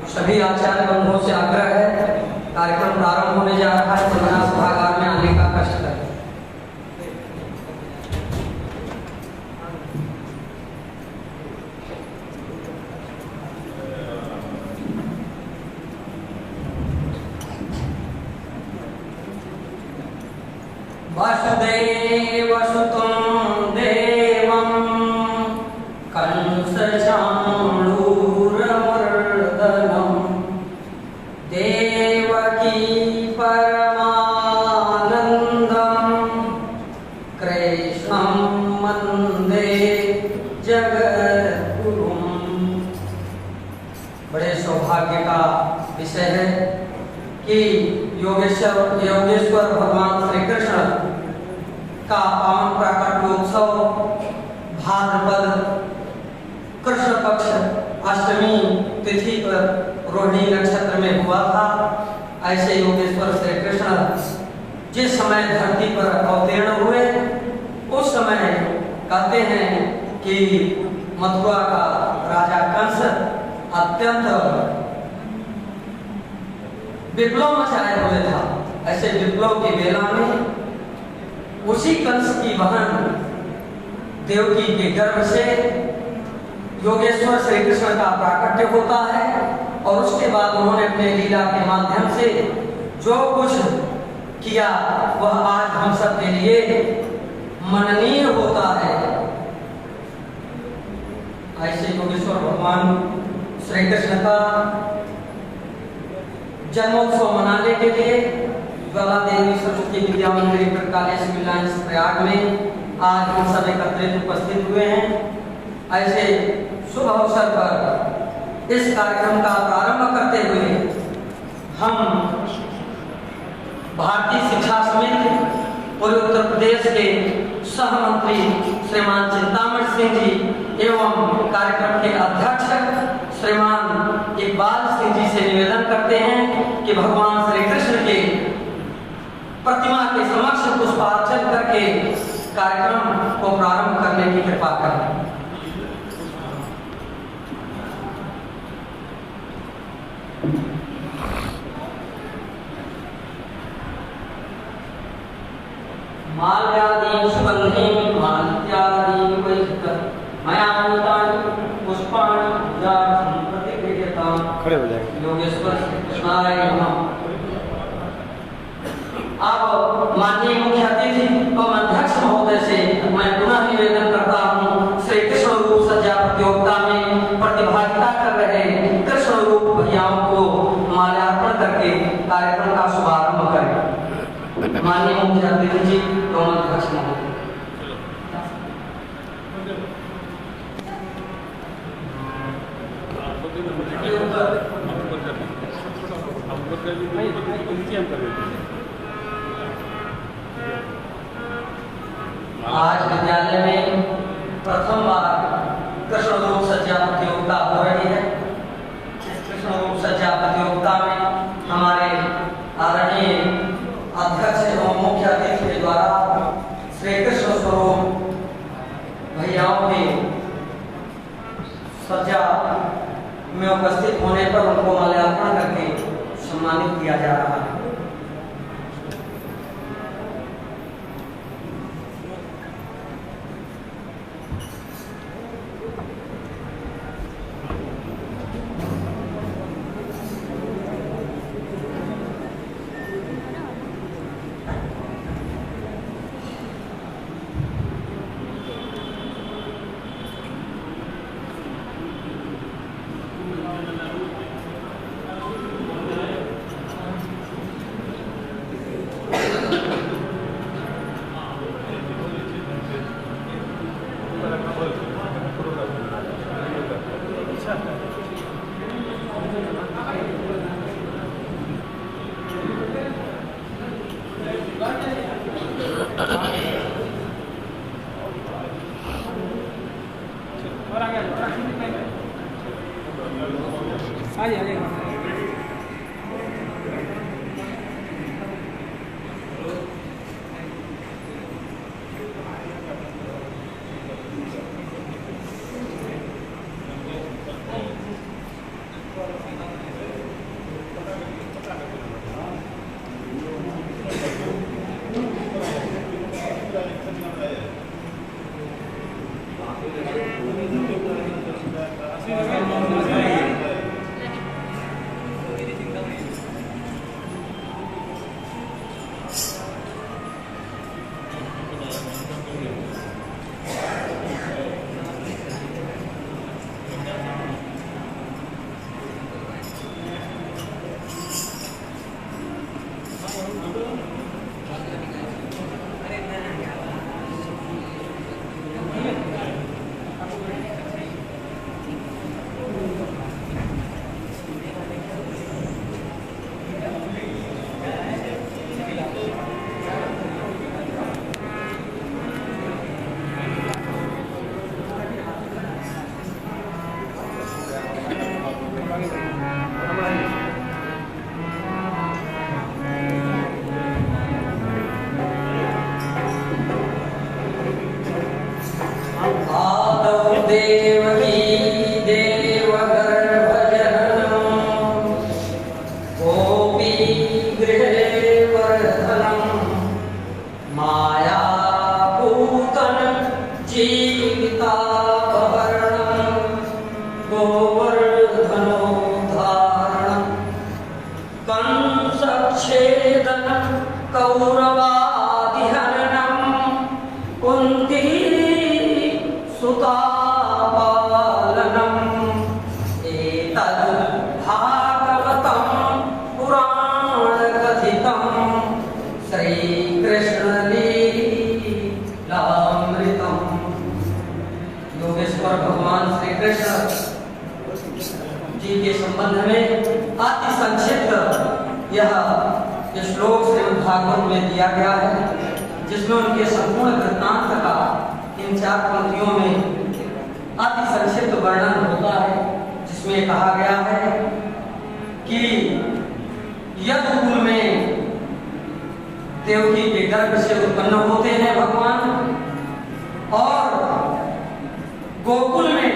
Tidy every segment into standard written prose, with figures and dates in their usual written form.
सभी आचार्य बंधुओं से आग्रह है, कार्यक्रम प्रारंभ होने जा रहा है, सदना सभागार में आने का कष्ट करें। वसुदेव सुतं देवं कंसचाणूरमर्दनं देवकी परमानन्दं कृष्णं वन्दे जगद्गुरुं। बड़े सौभाग्य का विषय है कि योगेश्वर भगवान श्री कृष्ण का पावन प्राकट्योत्सव भाद्रपद कृष्ण पक्ष अष्टमी तिथि पर रोहिणी नक्षत्र में हुआ था। ऐसे योगेश्वर श्री कृष्ण जिस समय धरती पर अवतीर्ण हुए उस समय कहते हैं कि मथुरा का राजा कंस अत्यंत विप्लव मचाए हुए था। ऐसे विप्लव की बेला में उसी कंस की बहन देवकी के गर्भ से योगेश्वर श्री कृष्ण का प्राकट्य होता है और उसके बाद उन्होंने अपने लीला के माध्यम से जो कुछ किया वह आज हम सब के लिए मननीय होता है। ऐसे योगेश्वर भगवान श्री कृष्ण का जन्मोत्सव मनाने के लिए ज्वाला देवी सरस्वती विद्या मंदिर कॉलेज मिलांस प्रयाग में आज हम सब एकत्रित उपस्थित हुए हैं। ऐसे शुभ अवसर पर इस कार्यक्रम का प्रारंभ करते हुए हम भारतीय शिक्षा समिति पूर्व उत्तर प्रदेश के सह मंत्री श्रीमान चिंतामण सिंह जी एवं कार्यक्रम के अध्यक्ष श्रीमान इकबाल सिंह जी से निवेदन करते हैं कि भगवान श्री कृष्ण के प्रतिमा के समक्ष पुष्पार्चन करके कार्यक्रम को प्रारंभ करने की कृपा करें। माल्यादीं सुगन्धिं माल्यादीं मयामुतानि पुष्पाणि पूजार्थं प्रतिगृह्यताम्। खड़े हो जाएंगे। योगेश्वर कृष्णाय नमः। अब माननीय मुख्य अतिथि एवं अध्यक्ष महोदय से मैं पुनः निवेदन करता हूँ श्री कृष्ण रूप सज्जा प्रतियोगिता में प्रतिभागिता कर रहे कृष्ण रूप भैयाओं को माल्यार्पण करके कार्यक्रम का शुभारंभ करें। माननीय मुख्य अतिथि जी एवं अध्यक्ष महोदय। आज विद्यालय में प्रथम बार कृष्ण रूप सज्जा प्रतियोगिता हो रही है। इस कृष्ण रूप सज्जा प्रतियोगिता में हमारे आदरणीय अध्यक्ष एवं मुख्य अतिथि के द्वारा श्री कृष्ण स्वरूप भैयाओं के सज्जा में उपस्थित होने पर उनको माल्यार्पण करके सम्मानित किया जा रहा है। देवकी देवगर्भजननम् गोपीगृहे वर्धनम् मायापूतन जीवितापहरणम् गोवर्धनोद्धारणम् कंसच्छेदनं कौरवादिहरणम् कुन्ती सुतापालनम् एतद् भागवतं पुराणकथितं श्रीकृष्णलीलामृतम्। योगेश्वर भगवान श्री कृष्ण जी के संबंध में अति संक्षिप्त यह श्लोक श्रीमद् भागवत में दिया गया है, जिसमें उनके संपूर्ण वृत्तांत का इन 4 पंक्तियों में अति संक्षिप्त वर्णन होता है, जिसमें कहा गया है कि यदुकुल में देवकी के गर्भ से उत्पन्न होते हैं भगवान, और गोकुल में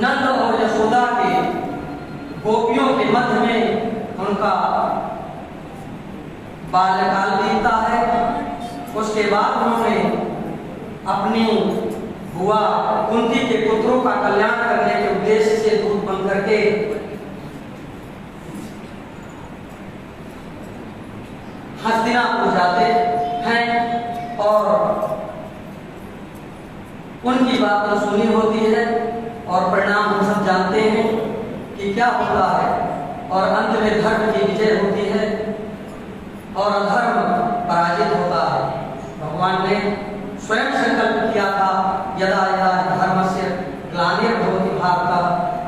नंद और यशोदा के गोपियों के मध्य में उनका बाल्यकाल बीतता है। उसके बाद उन्होंने अपनी बुआ कुंती के पुत्रों का कल्याण करने के उद्देश्य से दूत बन करके हस्तिनापुर जाते हैं, और उनकी बात सुनी होती है, और परिणाम हम सब जानते हैं कि क्या होता है, और अंत में धर्म की विजय होती है और अधर्म पराजित होता है। भगवान ने स्वयं संकल्प किया था, यदा यदा धर्मस्य ग्लानिर्भवति भारत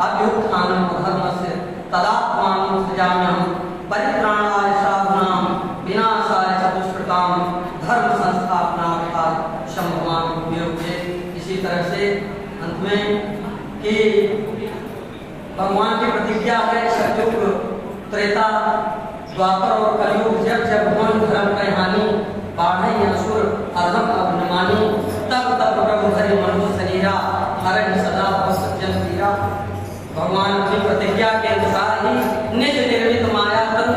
अभ्युत्थानम् अधर्मस्य तदात्मानं सृजाम्यहम् परित्राणाय साधूनां विनाशाय च दुष्कृतां धर्म संस्थापनार्थाय शम्भवामि युगे। इसी तरह से अंत में कि भगवान की प्रतिज्ञा है, सतयुग त्रेता द्वापर और कलयुग जब जब मन धर्म की हानि बाढ़े असुर अधम अभिमानी तब तब प्रभु हरि मनो शरीरा हरण सदा सज्जन पीरा। भगवान की प्रतिज्ञा के अनुसार ही निज निर्मित माया तन,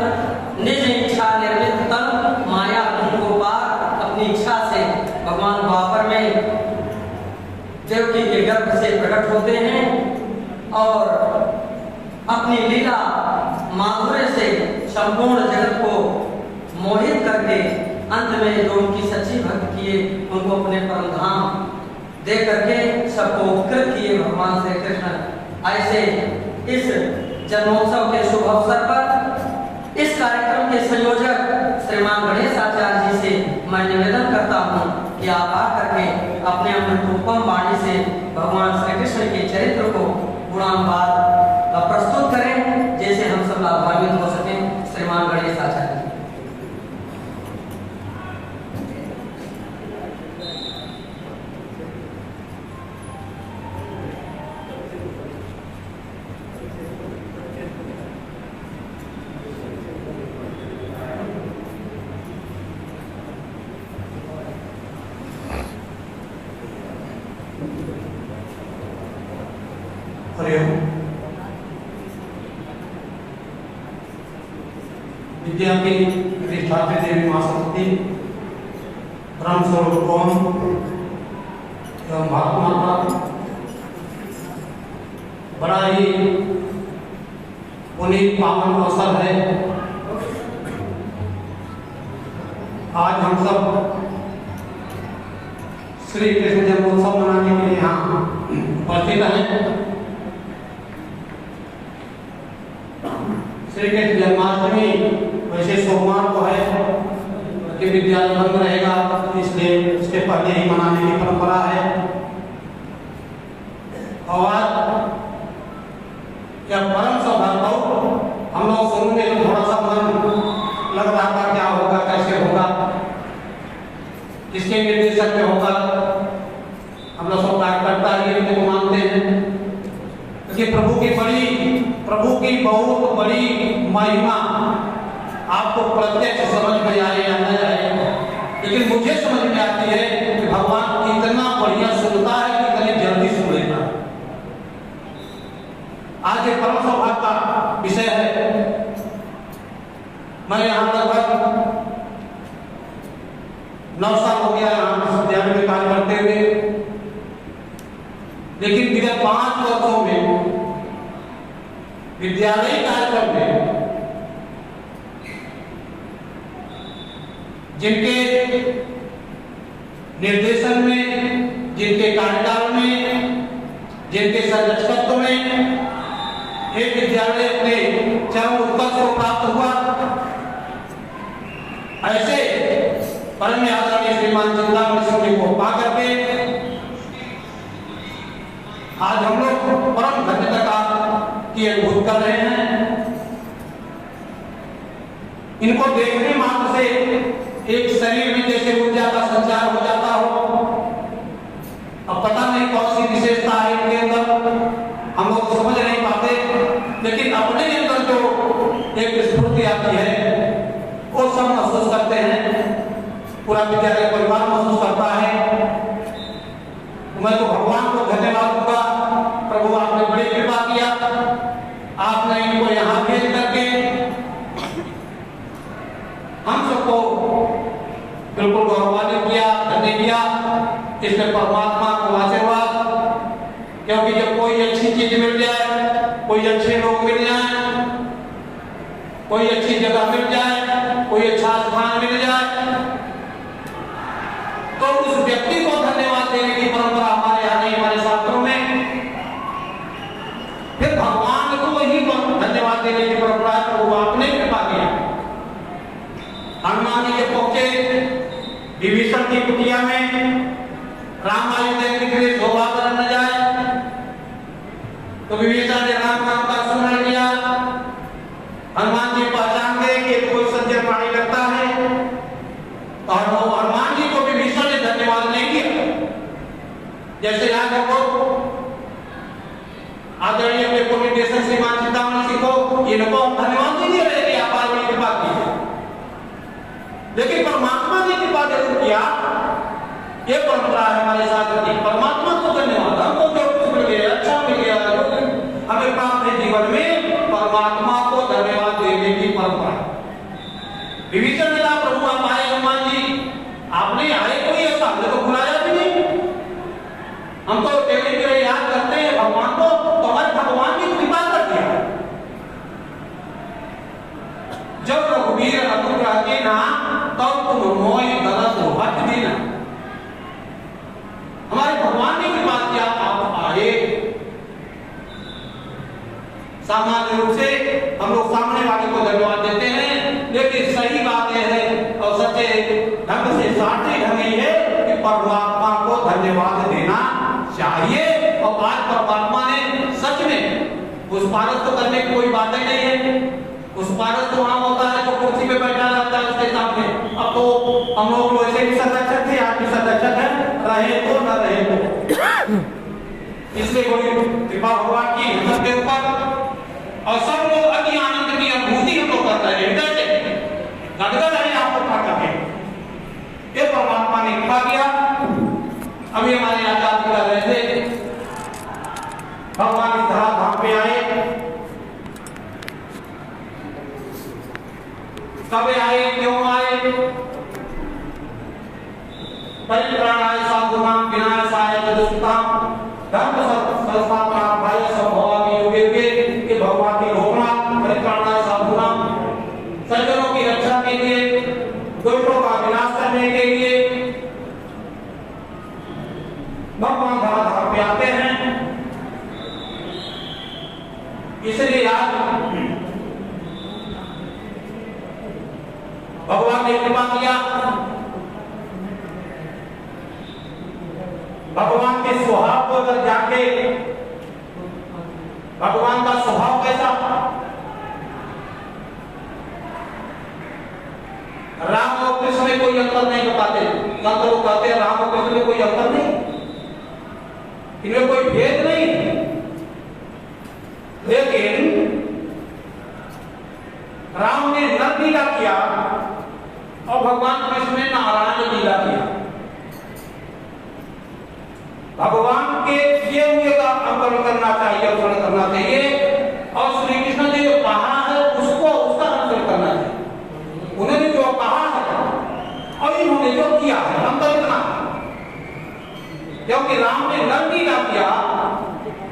निज इच्छा निर्मित तन माया को पार अपनी इच्छा से भगवान द्वापर में देवकी के गर्भ से प्रकट होते हैं, और अपनी लीला माधुर्य से संपूर्ण जगत को मोहित करके अंत में जो उनकी सच्ची भक्त किए उनको अपने परम धाम दे करके सबको उपकृत किए भगवान श्री कृष्ण। ऐसे इस जन्मोत्सव के शुभ अवसर पर इस कार्यक्रम के संयोजक श्रीमान गणेश आचार्य जी से मैं निवेदन करता हूँ कि आप आकर के अपने अमृतोपम वाणी से भगवान श्री कृष्ण के चरित्र को गुणानुवाद प्रस्तुत करें, जैसे हम सब लाभान्वित हो सकें। श्रीमान गणेश आचार्य। विद्या की अधिष्ठात्री देवी मां सरस्वती, ब्रह्म स्वरूप ओम एवं महात्मा का बड़ा ही पुनीत पावन अवसर है। आज हम सब श्री कृष्ण जन्मोत्सव मनाने के लिए यहाँ उपस्थित हैं। श्री कृष्ण जन्माष्टमी वैसे सोमवार को है कि विद्यालय बंद रहेगा, इसलिए इसके पहले ही मनाने की परंपरा है। और यह परम सौभाग्य हम लोग सुनने में थोड़ा सा मन लग रहा था, क्या होगा, कैसे होगा, किसके निर्देशक में होगा। हम लोग सब कार्यकर्ता ही को मानते हैं, क्योंकि प्रभु की बहुत बड़ी महिमा आपको प्रत्यक्ष समझ में आए या न आए, लेकिन मुझे समझ में आती है कि भगवान इतना बढ़िया सुनता है कि कहीं जल्दी सुन लेता है। आज ये परम सौभाग्य का विषय है। मैं यहाँ लगभग 9 साल हो गया यहाँ विद्यालय में कार्य करते हुए, लेकिन विगत 5 वर्षों में विद्यालयी कार्यक्रम में जिनके निर्देशन में, जिनके कार्यकाल में, जिनके संरक्षकत्व में एक विद्यालय अपने चरम उत्कर्ष को प्राप्त हुआ, ऐसे परम आदरणीय श्रीमान चिंतामणि सिंह जी को पाकर के आज हम लोग परम धन्यता की अनुभूति कर रहे हैं। इनको देखने मात्र से एक शरीर में जैसे ऊर्जा का संचार हो जाता हो। अब पता नहीं कौन सी विशेषता है इनके अंदर, हम लोग समझ नहीं पाते, लेकिन अपने अंदर जो एक स्फूर्ति आती है वो सब महसूस करते हैं, पूरा विद्यालय परिवार महसूस करता है। मैं तो भगवान को धन्यवाद दूंगा, प्रभु आपने बड़ी कृपा किया, आपने इनको यहाँ भेज करके हम सबको बिल्कुल गौरवान्वित किया, धन्य किया। इसमें परमात्मा को आशीर्वाद, क्योंकि जब कोई अच्छी चीज मिल जाए, कोई अच्छे लोग मिल जाए, कोई अच्छी जगह मिल जाए, कोई अच्छा स्थान मिल जाए, तो उस व्यक्ति को धन्यवाद देने की परंपरा हमारे यहाँ नहीं, हमारे शास्त्रों में। फिर भगवान को ही धन्यवाद देने की परंपरा है, प्रभु आपने कृपा किया। हनुमान जी जब पहुंचे विभीषण की कुटिया में, राम आयु देखने के लिए शोभा बरन न जाए, तो विभीषण ने राम नाम का स्मरण किया। हनुमान जी पहचान गए कि कोई सज्जन प्राणी लगता है, और हनुमान जी को विभीषण ने धन्यवाद नहीं किया। जैसे आज हम लोग आदरणीय अपने को निर्देशन श्रीमान चिंतामणि सिंह को, इनको हम धन्यवाद नहीं दे रहे कि आप बड़ी कृपा की, लेकिन परमात्मा ने कृपा जरूर किया। ये परंपरा है हमारे साथ की, परमात्मा को धन्यवाद। हमको जो कुछ मिल गया, अच्छा मिल गया, हमें प्राप्त है जीवन में, परमात्मा को धन्यवाद देने की परंपरा। विभीषण ने कहा, प्रभु आप आए हनुमान जी, आपने आए कोई ऐसा हमने तो बुलाया भी नहीं, हम तो टेली के लिए याद करते हैं भगवान को, तो हमारे भगवान की कृपा कर दिया। जब रघुवीर अनुग्रह के ना, तब तुम मोय गलत हट देना। हमारे भगवान ने कृपा किया, आप आए। सामान्य रूप से हम लोग सामने वाले को धन्यवाद देते हैं, लेकिन सही बात यह है और सच्चे ढंग से सार्थी ढंग ये है कि परमात्मा को धन्यवाद देना चाहिए। और आज परमात्मा ने सच में उस पारस तो करने की कोई बात ही नहीं है। उस पारस तो वहां होता है जो कुर्सी पे बैठा रहता है उसके सामने। अब तो हम लोग वैसे भी संरक्षक थे, आज भी संरक्षक है, रहे तो न रहे तो। इसलिए कोई कृपा भगवान की हम के ऊपर, और सब लोग अति आनंद की अनुभूति हम लोग कर रहे हैं, हृदय से गदगद है आपको खा करके। ये परमात्मा ने कृपा किया। अभी हमारे आचार्य कर रहे थे, भगवान इस धरा धाम पे आए, कब आए, क्यों आए? परित्राणाय साधूनां विनाशाय च दुष्कृतां धर्म संस्थापनार्थाय संभवामि युगे युगे। कि भगवान की घोषणा परित्राणाय साधूनां, सज्जनों की रक्षा के लिए, दुष्टों का विनाश करने के लिए भगवान धराधाम पे आते हैं। इसलिए आज भगवान ने कृपा किया, भगवान के स्वभाव को अगर जाके, भगवान का स्वभाव कैसा, राम और कृष्ण में कोई अंतर नहीं बताते। संत लोग कहते हैं राम और कृष्ण में कोई अंतर नहीं, इनमें कोई भेद नहीं, लेकिन राम ने नर लीला किया और भगवान कृष्ण ने नारायण लीला किया। भगवान के किए हुए का अनुकरण करना चाहिए, अनुसरण करना चाहिए। और श्री कृष्ण ने जो कहा है उसको उसका अनुसरण करना चाहिए। उन्होंने जो कहा है और इन्होंने जो किया है, अंतर इतना है। क्योंकि राम ने नर लीला किया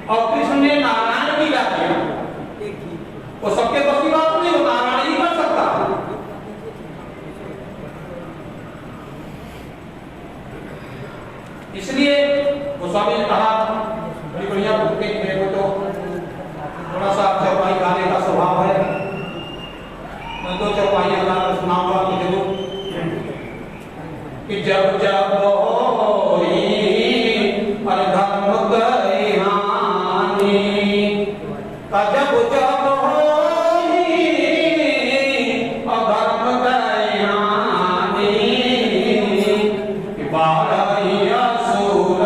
और कृष्ण ने नारायण लीला किया। वो सबके बस की बात नहीं, वो नारायण ही कर सकता है। इसलिए गोस्वामी ने कहा, बड़ी बढ़िया भक्ति मेरे को तो थोड़ा सा चौपाई गाने का स्वभाव है, मैं तो चौपाई गाना सुनाऊंगा कि जरूर कि जब जब होई पर धर्म गई हानि, जब जब होई और धर्म गई हानि, बारही असुर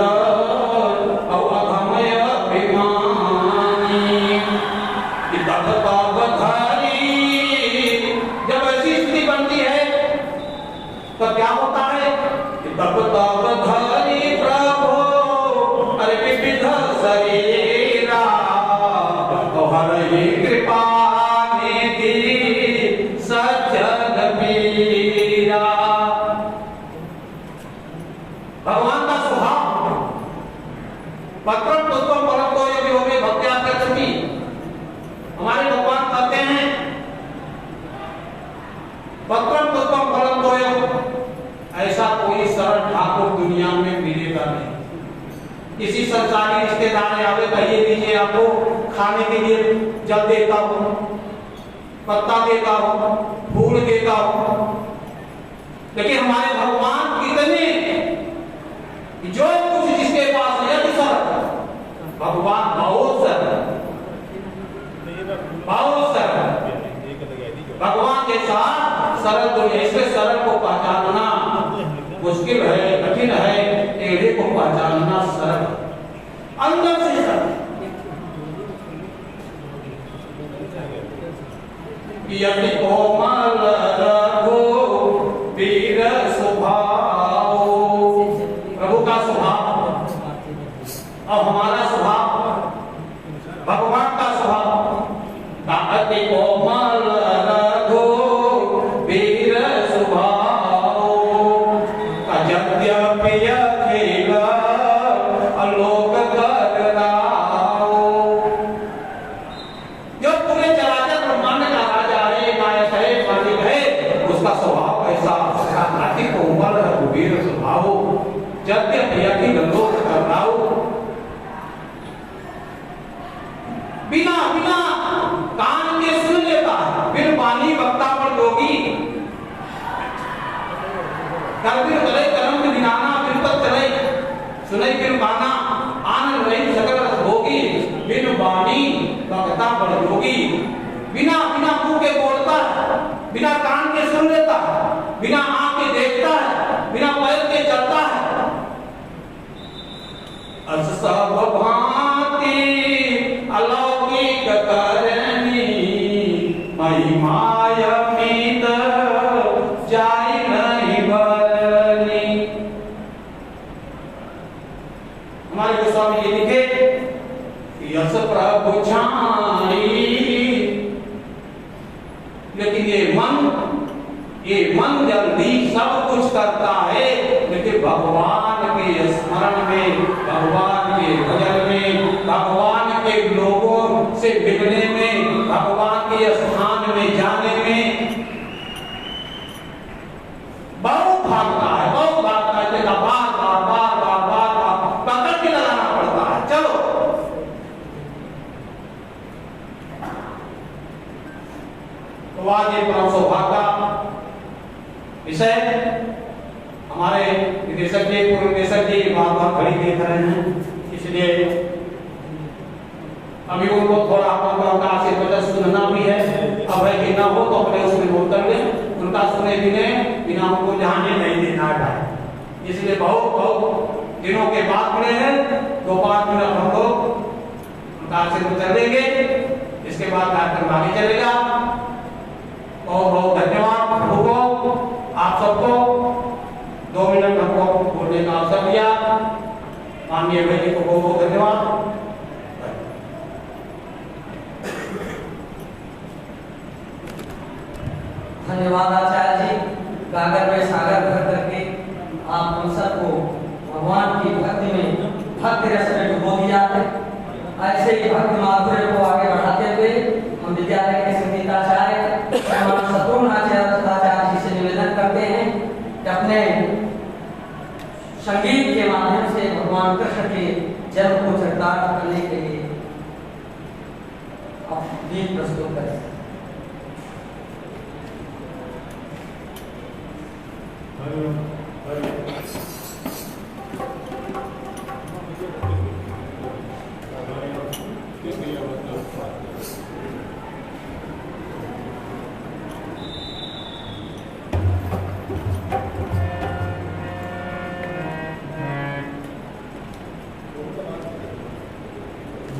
और अधमय अभिमानी, तब तब धरी। जब ऐसी स्थिति बनती है तो क्या होता है? तब तब धरी प्रभु अरे विविध शरीरा, हरि कृपा निधि सज्जन पीरा। भगवान का स्वभाव पत्रम पुष्पम फलतो यदि होगे भक्त्या प्रचति। हमारे भगवान कहते हैं पत्रम पुष्पम फलतो यदि, ऐसा कोई सरल ठाकुर दुनिया में मिलेगा नहीं। किसी संसारी रिश्तेदार आवे, कहिए दीजिए आपको खाने के लिए जल देता हूं, पत्ता देता हूं, फूल देता हूं, लेकिन हमारे भगवान कितने जो कुछ जिसके पास यदि सरल, भगवान बहुत सरल, बहुत सरल। भगवान के साथ सरल दुनिया, इसके सरल को पहचानना मुश्किल है, कठिन है, टेढ़े को पहचानना सरल, अंदर से सरल। यदि कोमल रघु वीर स्वभाव, प्रभु का स्वभाव और हमारा स्वभाव, भगवान का स्वभाव, अति कोमल रघु वीर स्वभाव, यद्यपि अखिल आलोक कर राव। जो पूरे चराचर ब्रह्मांड का राजा है, नायक है, मालिक है, उसका स्वभाव कैसा? अति कोमल रघुवीर स्वभाव, यद्यपि अखिल आलोक कर राव। बिना बिना कान के सुन लेता है, बिन वाणी वक्ता पर योगी, कर्म चले कर्म के दिनाना, बिन पद चले सुनई बिन गाना, आनंद रही सकल रस भोगी, बिन वाणी वक्ता पर योगी। बिना बिना मुंह के बोलता है, बिना कान के सुन लेता है, बिना आंख के देखता है, बिना पैर के चलता है। अस सब भांति अलौकिक करनी, महिमाय मीत जाय नहीं बरनी। हमारे गोस्वामी ये लिखे, यस प्रभु छाई, लेकिन ये मन जल्दी सब कुछ करता है, लेकिन भगवान के स्मरण में, भगवान के भजन में, भगवान के लोगों से मिलने में, भगवान के स्थान में जाने में बहुत भागता है, बहुत भागता है। बार बार बार बार बार बार पकड़ के लगाना पड़ता है। चलो तो आज ये परम सौभाग्य विषय हमारे निदेशक जी, पूर्व निदेशक जी बार बार घड़ी देख रहे हैं, इसलिए अभी उनको थोड़ा अपना आशीर्वाद सुनना भी है। अब है कि ना हो तो अपने उसमें बोल कर लें, उनका सुने बिना उनको जाने नहीं देना है। इसलिए बहुत बहुत दिनों के बाद मिले हैं, 2-5 मिनट हम लोग उनका आशीर्वाद कर देंगे, इसके बाद कार्यक्रम आगे चलेगा। बहुत बहुत धन्यवाद प्रभु को, आप सबको 2 मिनट हमको बोलने का अवसर दिया। माननीय वैदिक को बहुत बहुत धन्यवाद। धन्यवाद आचार्य जी, गागर में सागर भर करके आप हम सबको भगवान की भक्ति में भक्ति रस में डुबो दिया है। ऐसे ही भक्ति माधुर्य को आगे बढ़ाते हुए हम विद्यालय के संगीताचार्य सतोनाचार्य जी से निवेदन करते हैं कि अपने संगीत के माध्यम से भगवान कृष्ण के जन्म को चरितार्थ करने के लिए आप गीत प्रस्तुत करें।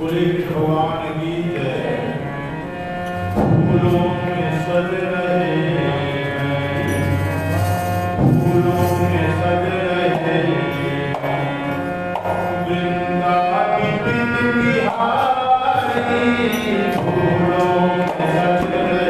बोले भगवान की जय। फूलों में सज रहे, फूलों में सज रहे वृंदावन बिहारी, फूलों में सज रहे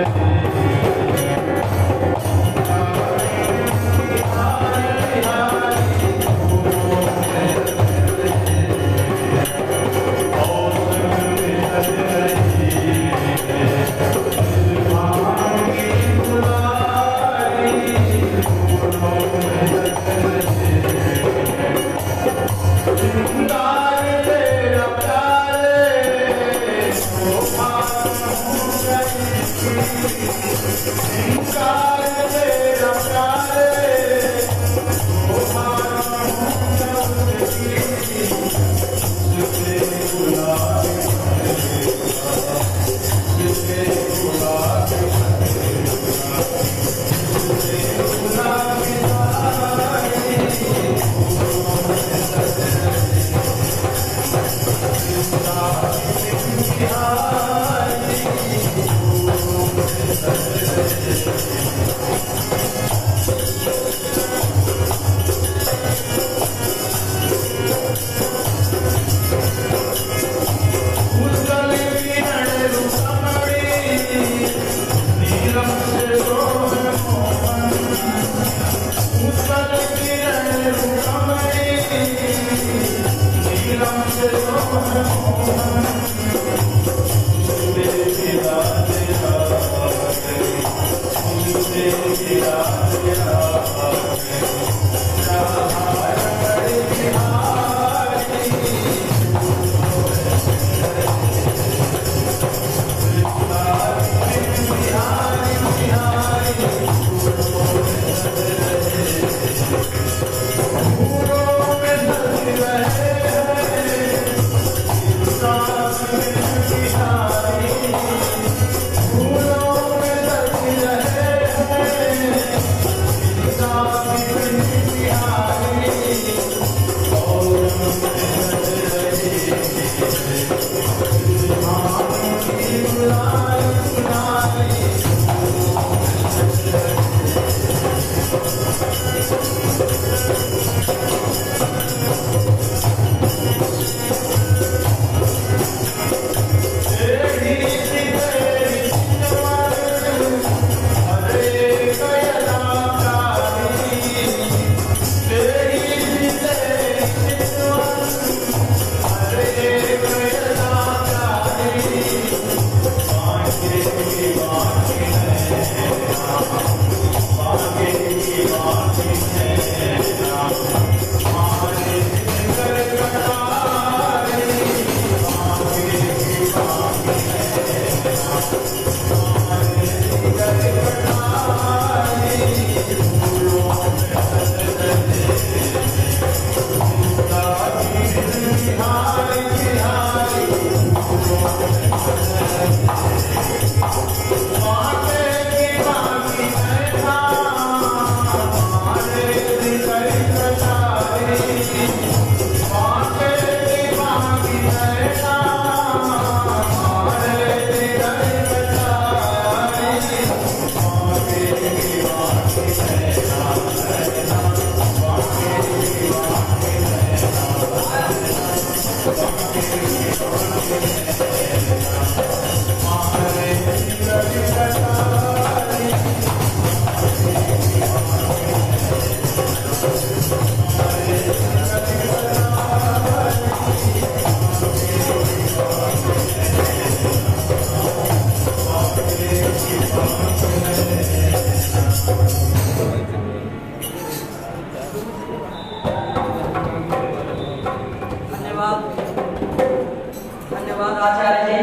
धन्यवाद आचार्य जी।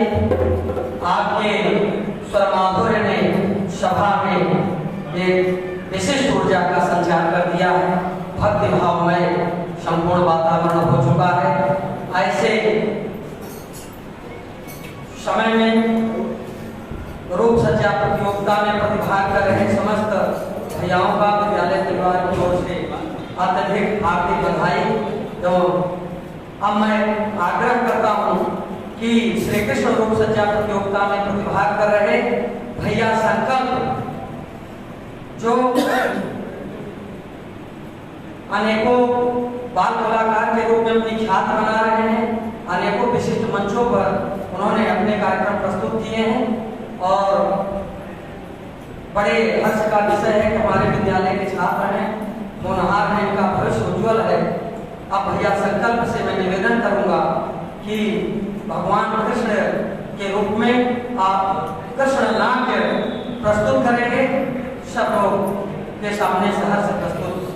आपके स्वर माधुर्य ने सभा में एक विशिष्ट ऊर्जा का संचार कर दिया है। भक्ति भावमय संपूर्ण वातावरण हो चुका है। ऐसे समय में रूप सज्जा प्रतियोगिता में प्रतिभाग कर रहे समस्त भैयाओं का विद्यालय परिवार की ओर से अत्यधिक हार्दिक बधाई। तो अब मैं आग्रह करता हूँ कि श्री कृष्ण रूप सज्जा प्रतियोगिता में प्रतिभाग कर रहे भैया संकल्प जो अनेकों बाल कलाकार के रूप में अपनी ख्यात बना रहे हैं, अनेकों विशिष्ट मंचों पर उन्होंने अपने कार्यक्रम प्रस्तुत किए हैं और बड़े हर्ष का विषय है कि हमारे विद्यालय के छात्र हैं, होनहार हैं, इनका भविष्य उज्ज्वल है। अब भैया संकल्प से मैं निवेदन करूंगा कि भगवान कृष्ण के रूप में आप कृष्ण नाट्य प्रस्तुत करेंगे। सब लोग के सामने सहर्ष प्रस्तुत।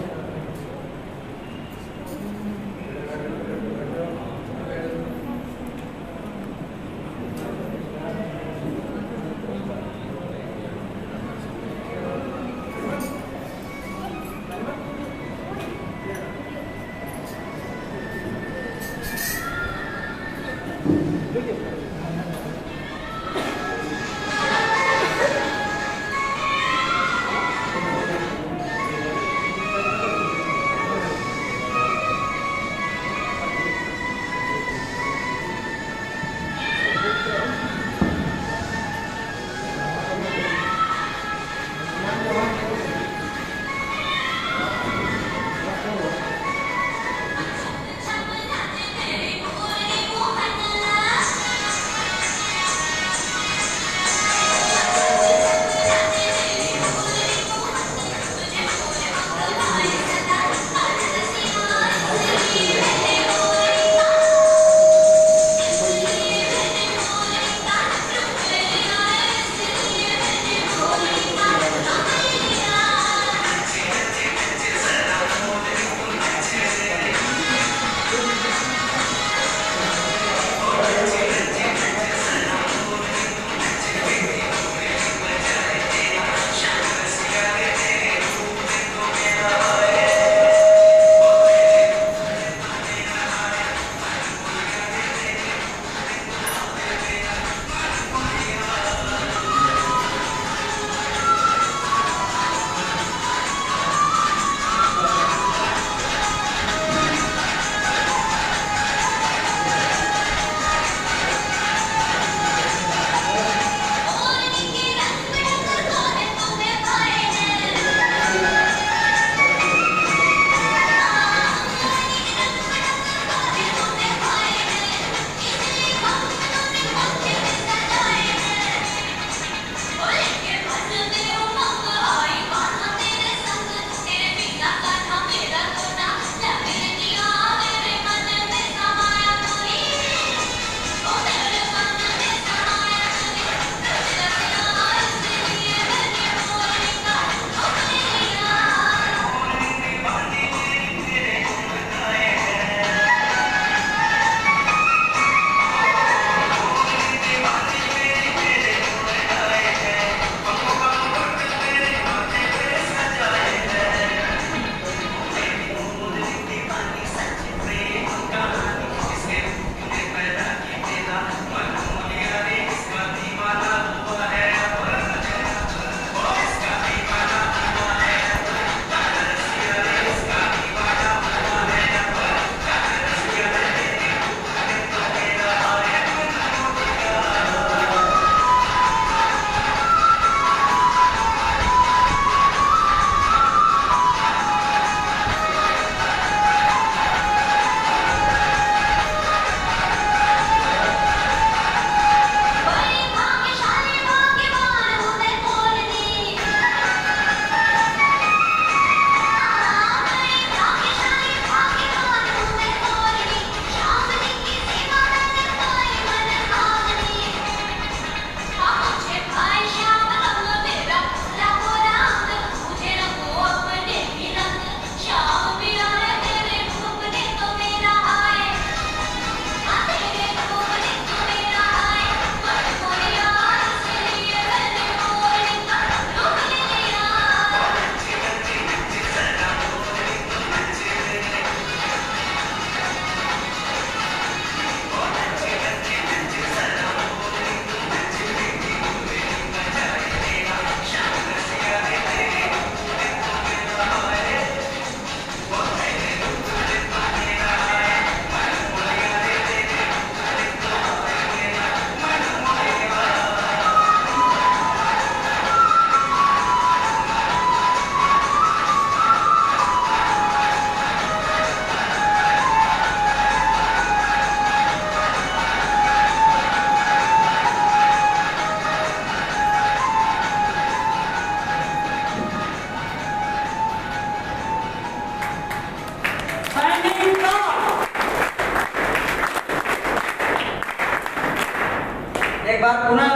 एक बार पुनः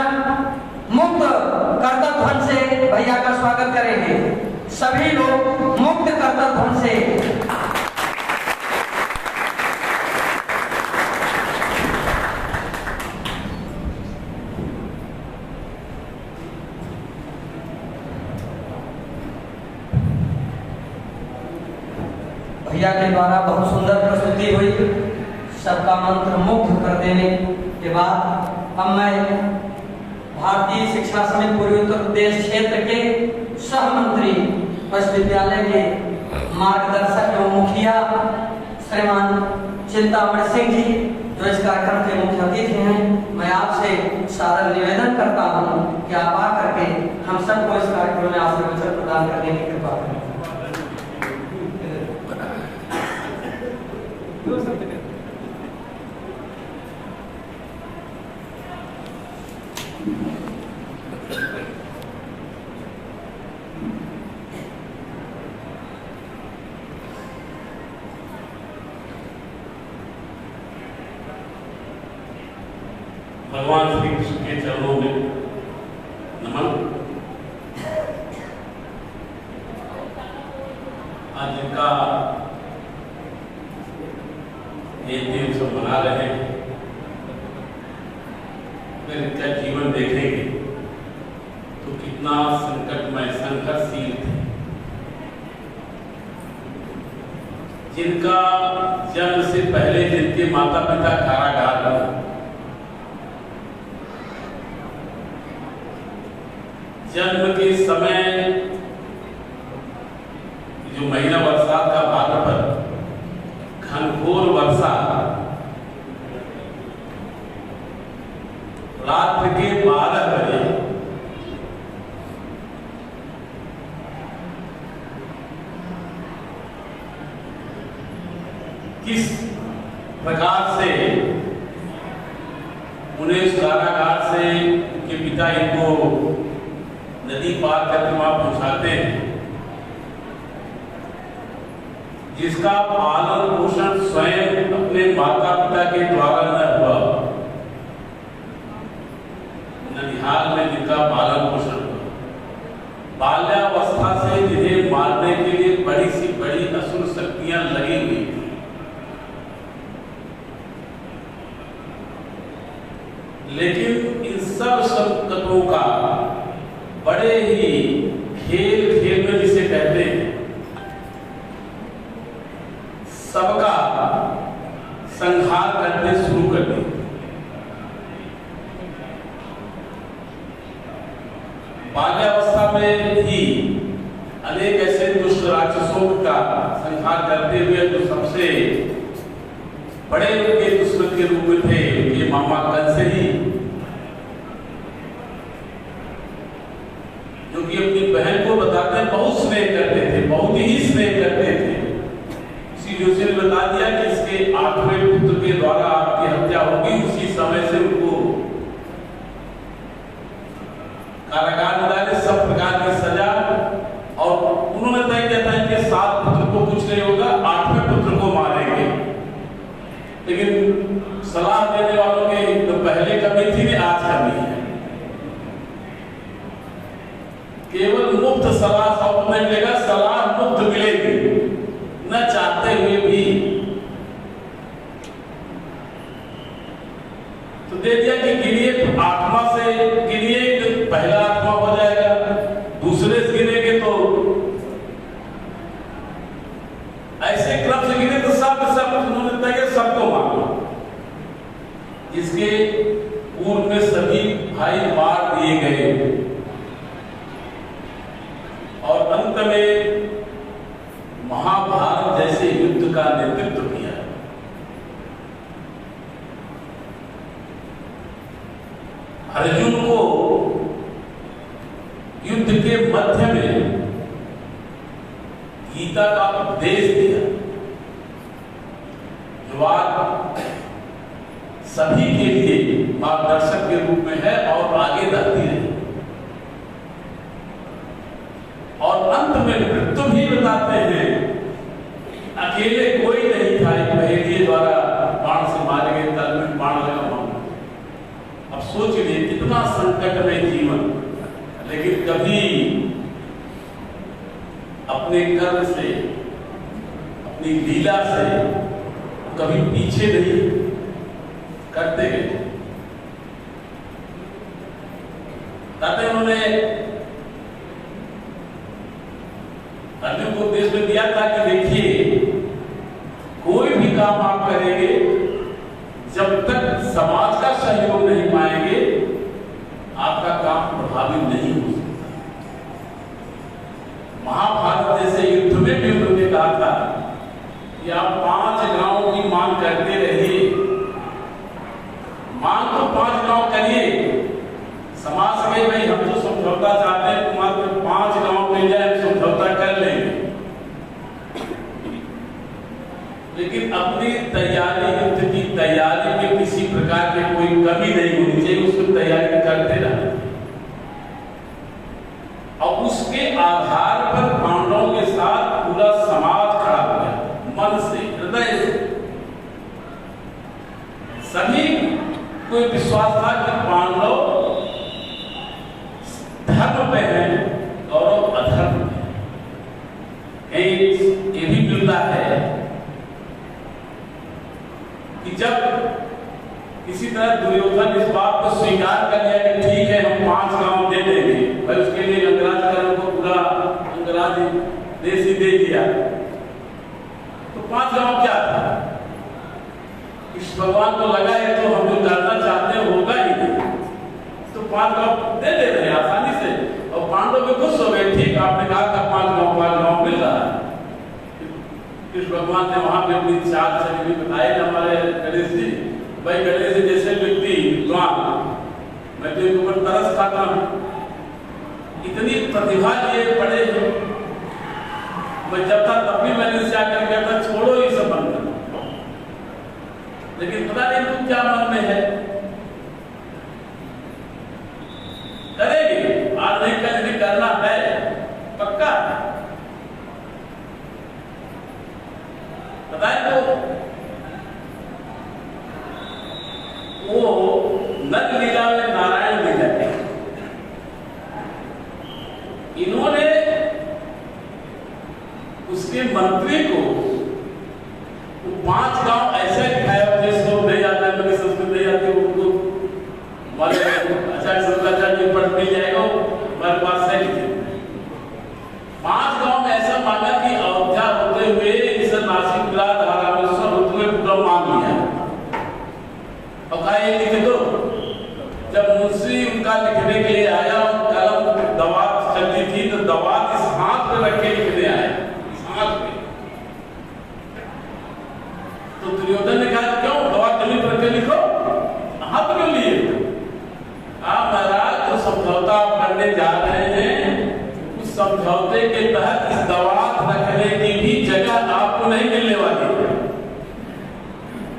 मुक्त करतब ध्वन से भैया का स्वागत करेंगे। सभी लोग मुक्त करतब ध्वन से। भैया के द्वारा बहुत सुंदर प्रस्तुति हुई। सबका मंत्र मुग्ध कर देने के बाद अब मैं भारतीय शिक्षा समिति पूर्वी उत्तर प्रदेश क्षेत्र के सह मंत्री विश्वविद्यालय के मार्गदर्शक एवं मुखिया श्रीमान चिंतामणि सिंह जी, जो इस कार्यक्रम के मुख्य अतिथि हैं, मैं आपसे सादर निवेदन करता हूं कि आप आकर के हम सबको इस कार्यक्रम में आशीर्वचन प्रदान करने की कृपा करें। भगवान श्री कृष्ण के चरणों में नमन। आज जिनका ये दिन सब मना रहे हैं, अगर इनका जीवन देखेंगे तो कितना संकटमय संघर्षशील थे। जिनका जन्म से पहले जिनके माता पिता कारागार में, जन्म के समय जो महीना बरसात का भाद्र पर घनघोर वर्षा, रात्रि के 12 बजे किस प्रकार से उन्हें उस कारागार से उनके पिता इनको नदी पार करके वहां पहुंचाते हैं, जिसका पालन पोषण स्वयं अपने माता पिता के द्वारा न हुआ, ननिहाल में जिनका पालन पोषण हुआ, बाल्यावस्था से जिन्हें मारने के लिए बड़ी सी बड़ी असुर शक्तियां लगी हुई थी, लेकिन इन सब संकटों का बड़े ही खेल खेल में जिसे कहते हैं, सबका संहार करने शुरू कर दिया। बाल्यावस्था में ही अनेक ऐसे दुष्ट राक्षसों का संहार करते हुए जो सबसे बड़े उनके दुश्मन के रूप में थे उनके मामा कंस ही, जो कि अपनी बहन को बताते बहुत स्नेह करते थे, बहुत ही स्नेह करते थे। इसी जोशी ने बता दिया कि इसके 8वें पुत्र के द्वारा आपकी हत्या होगी। उसी समय से उनको कारागार में डाले, सब प्रकार की सजा, और उन्होंने तय किया था कि 7 पुत्र को कुछ नहीं होगा, 8वें पुत्र को मारेंगे। लेकिन सलाह देने वालों के तो पहले कमी थी, आज कमी है। केवल मुफ्त सलाह सब नहीं मिलेगा, सलाह मुफ्त मिलेगी, न चाहते हुए भी। तो दे दिया कि गिनिए, 8वां से गिनिए, पहला 8वां हो जाएगा, दूसरे से गिनेंगे तो ऐसे क्रम से गिने तो सब उन्होंने तय किया सबको मारो। जिसके पूर्व में सभी भाई मार दिए गए और अंत में महाभारत जैसे युद्ध का नेतृत्व किया। अर्जुन को युद्ध के मध्य में गीता का उपदेश दिया, जो आज सभी के लिए मार्गदर्शक के रूप में है और आगे रहती रही। और अंत में मृत्यु भी बताते हैं, अकेले कोई नहीं था, एक पहेली द्वारा बाण से मारे गए, तल में बाण लगा। अब सोच लीजिए कि तो इतना संकट में जीवन, लेकिन कभी अपने कर्म से, अपनी लीला से कभी पीछे नहीं करते गए। ताते उन्होंने अर्जुन को उपदेश में दिया था कि देखिए, कोई भी काम आप करेंगे, जब तक समाज का सहयोग नहीं पाएंगे, आपका काम प्रभावी नहीं हो सकता। महाभारत जैसे युद्ध में भी उन्होंने कहा था कि आप 5 गांवों की मांग करते रहिए, मांग तो 5 गांव करिए। समाज के भाई हम तो समझौता चाहते हैं, तुम्हारे 5 गांव मिल जाए, समझौता कर लेंगे, लेकिन अपनी तैयारी, युद्ध की तैयारी में किसी प्रकार की कोई कमी नहीं होनी चाहिए, उसकी तैयारी करते रहना। और उसके आधार पर पांडवों के साथ पूरा समाज खड़ा हो गया, मन से, हृदय से। सभी को विश्वास था कि पांडव धर्म पे है, गौरव अधर्म पे। ये भी मिलता है कि जब किसी तरह दुर्योधन इस बात को स्वीकार कर लिया कि ठीक है, हम 5 गांव दे देंगे, भाई उसके लिए अंगराजकरण को पूरा अंगराज देश ही दे दिया, तो 5 गांव क्या था? इस भगवान को लगा है तो हम जो करना चाहते हैं होगा ही नहीं, तो 5 गांव दे दे रहे आसानी से। और पांडव भी खुश हो गए, ठीक आपने कहा था 5 गांव मिल रहा है। कृष्ण भगवान ने वहां पे अपनी चाल चली बताई हमारे गणेश जी, भाई गणेश जी जैसे व्यक्ति विद्वान, मैं तो इनके ऊपर तरस खाता हूं, इतनी प्रतिभा लिए पड़े हैं, मैं जब था तब भी मैंने इनसे आकर कहता था छोड़ो ये सब बंद करो, लेकिन पता नहीं तुम क्या मन में है, करेंगे आज नहीं कल भी करना है, पक्का बताए। तो वो नर लीला में नारायण लीला है, इन्होंने उसके मंत्री को 5 गांव ऐसे दिखाया जिसको नहीं आता है, मेरी संस्कृत नहीं आती, उनको हमारे आचार्य शंकराचार्य पढ़ मिल जाएगा, हमारे पास है। 5 गांव में ऐसा मांगा कि अयोध्या होते हुए इस नासिक रामेश्वर होते हुए पूरा मांग लिया, और कहा ये लिख दो। जब मुंशी उनका लिखने के लिए आया, कलम दवात चलती थी, तो दवात इस हाथ पे रख के लिखने आया, इस हाथ पे। तो दुर्योधन ने कहा क्यों दवात जमीन पर रख के लिखो, हाथ में लिए। महाराज जो समझौता करने जा रहे हैं, उस समझौते के तहत इस दवात रखने की भी जगह आपको नहीं मिलने वाली है।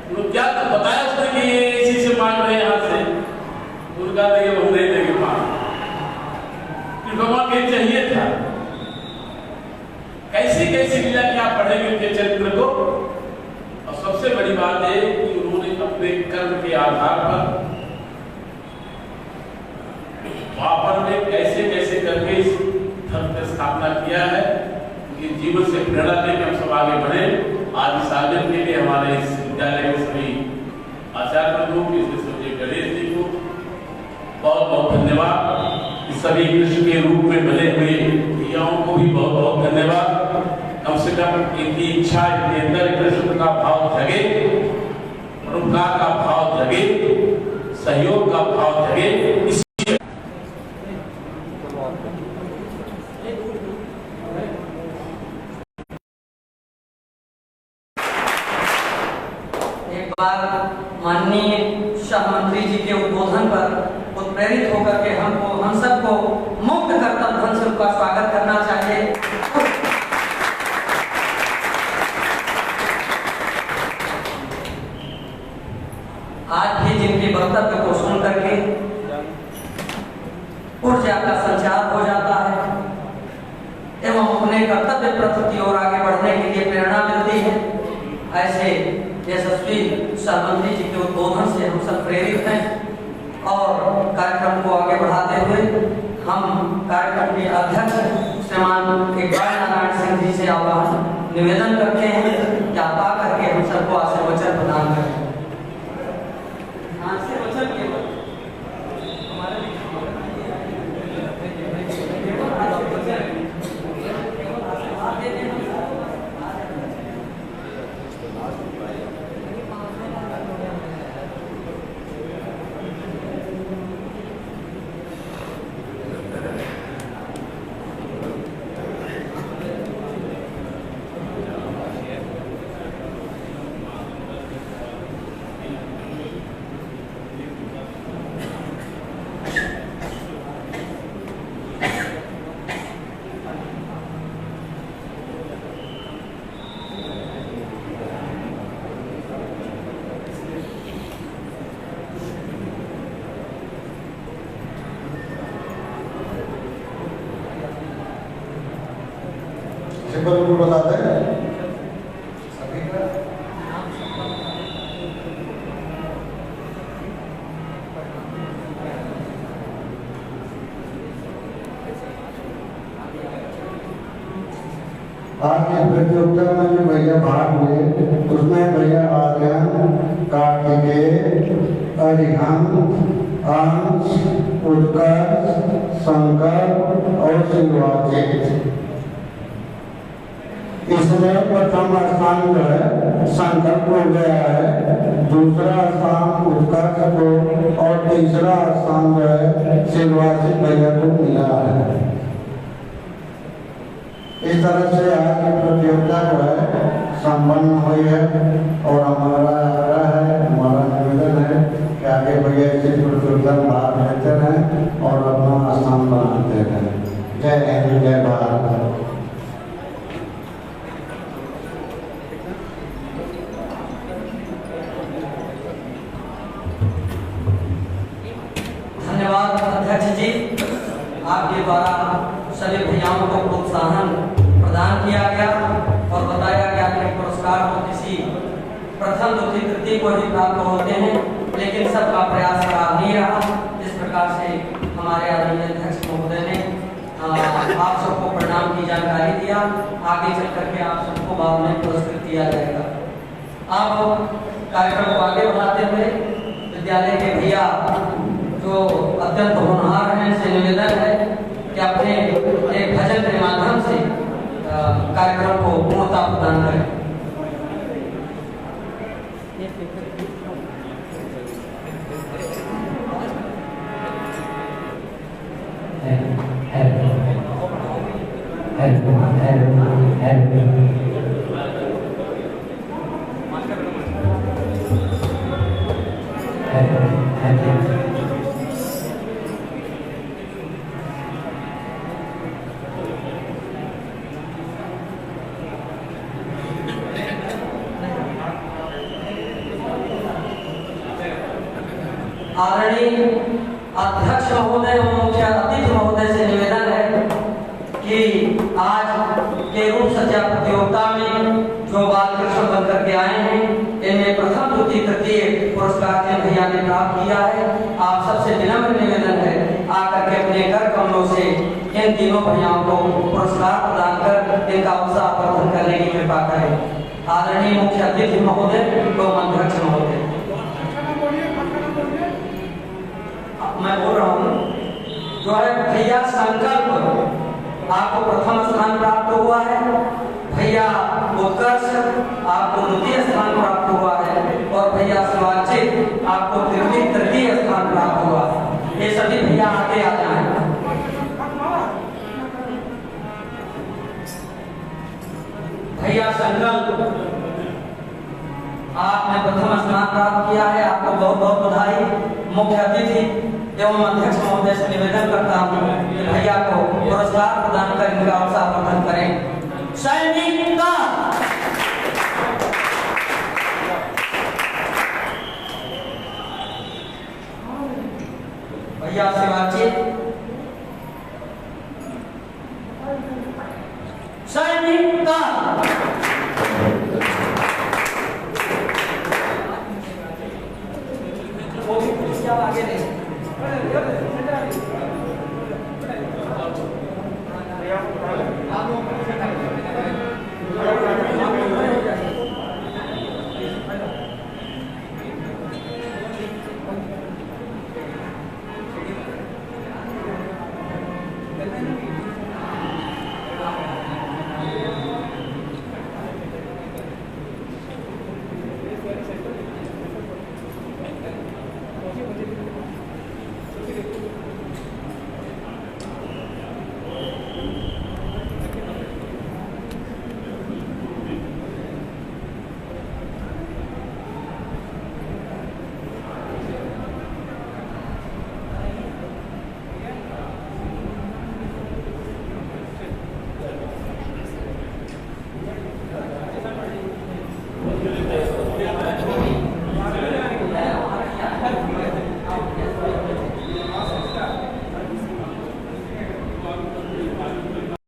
तो क्या तो बताया उसने कि ये इसी से मांग रहे हैं यहाँ से, उनका देखिए हम नहीं देंगे मांग, भगवान के चाहिए था। कैसी कैसी लीला क्या पढ़ेंगे उनके चरित्र को। और सबसे बड़ी बात है कि उन्होंने अपने कर्म के आधार पर वापर में कैसे कैसे करके इस धर्म की स्थापना किया है, उनके जीवन से प्रेरणा लेकर हम सब आगे बढ़े। आज इस आयोजन के लिए हमारे इस विद्यालय के सभी आचार्य बंधुओं को, इसलिए गणेश जी को बहुत बहुत धन्यवाद। इस सभी कृष्ण के रूप में बने हुए युवाओं को भी बहुत बहुत धन्यवाद। कम से कम इनकी इच्छा, इनके अंदर कृष्ण का भाव जगे, परोपकार का भाव जगे, सहयोग का भाव जगे। माननीय शाह मंत्री जी के उद्बोधन पर उत्प्रेरित होकर के हम सबको मुक्त कर्तव्य ढंग से उनका स्वागत करना चाहिए। आज भी जिनके वक्तव्य को सुन करके ऊर्जा का संचार हो जाता है एवं अपने कर्तव्य प्रति की ओर आगे बढ़ने के लिए प्रेरणा मिलती है, ऐसे यशस्वी शाह मंत्री जी के उद्बोधन से हम सब प्रेरित हैं और कार्यक्रम को हम कार्यक्रम के अध्यक्ष श्रीमान इकबाल नारायण सिंह जी से आह्वान निवेदन करते हैं कि आप आकर के हम सबको आशीर्वचन प्रदान करें। आशीर्वचन केवल हमारे सिंपल बताते हैं सभी का आज की प्रतियोगिता में जो भैया भाग हुए उसमें भैया आर्यन, कार्तिकेय, अरिहंत, अंश, उत्कर्ष, शंकर और शिवाचित। इसमें प्रथम स्थान जो है शंकर को गया है, दूसरा स्थान उत्कर्ष को और तीसरा स्थान जो है शिवाचित भैया को मिला है। इस तरह से आज की प्रतियोगिता जो है संपन्न हुई है और हमारा आग्रह है, हमारा निवेदन है कि आगे भैया इसी प्रतियोगिता में भाग लेते रहें और अपना स्थान बनाते रहें। जय हिंद, जय भारत। धन्यवाद अध्यक्ष जी, आपके द्वारा सभी भैयाओं को प्रोत्साहन प्रदान किया गया और बताया गया कि पुरस्कार तो किसी प्रथम द्वितीय तृतीय को ही प्राप्त होते हैं, लेकिन सबका प्रयास सराहनीय रहा। इस प्रकार से हमारे आदरणीय अध्यक्ष महोदय ने आप सबको प्रणाम की जानकारी दिया। आगे चल करके आप सबको बाद में पुरस्कृत किया जाएगा। अब कार्यक्रम को आगे बढ़ाते हुए विद्यालय के भैया जो अत्यंत होनहार हैं से निवेदन है कि अपने एक भजन के माध्यम से कार्यक्रम को पूर्णता प्रदान करें। आदरणीय अध्यक्ष महोदय एवं मुख्य अतिथि महोदय से निवेदन है कि आज के रूप सज्जा प्रतियोगिता में जो बाल कृष्ण बनकर के आए हैं, इनमें प्रथम द्वितीय तृतीय पुरस्कार जिन भैया ने प्राप्त किया है, आप सबसे विनम्र निवेदन है आकर के अपने कर कमलों से इन तीनों भैयाओं को पुरस्कार प्रदान कर इनका उत्साह वर्धन करने की कृपा करें। आदरणीय मुख्य अतिथि महोदय एवं अध्यक्ष महोदय, मैं बोल रहा हूँ जो है भैया संकल्प आपको प्रथम स्थान प्राप्त हुआ है, भैया उत्कर्ष आपको द्वितीय स्थान प्राप्त हुआ है और भैया शिवाचित आपको तृतीय स्थान प्राप्त हुआ है। ये सभी भैया आगे आ जाएं। भैया संकल्प आपने प्रथम स्थान प्राप्त किया है, आपको बहुत बहुत बधाई। मुख्य अतिथि एवं अध्यक्ष महोदय से निवेदन करता हूँ कि भैया को पुरस्कार प्रदान कर इनका उत्साह वर्धन करें। सैनिक भैया शिवाचित सैनिक आगे नहीं भैया को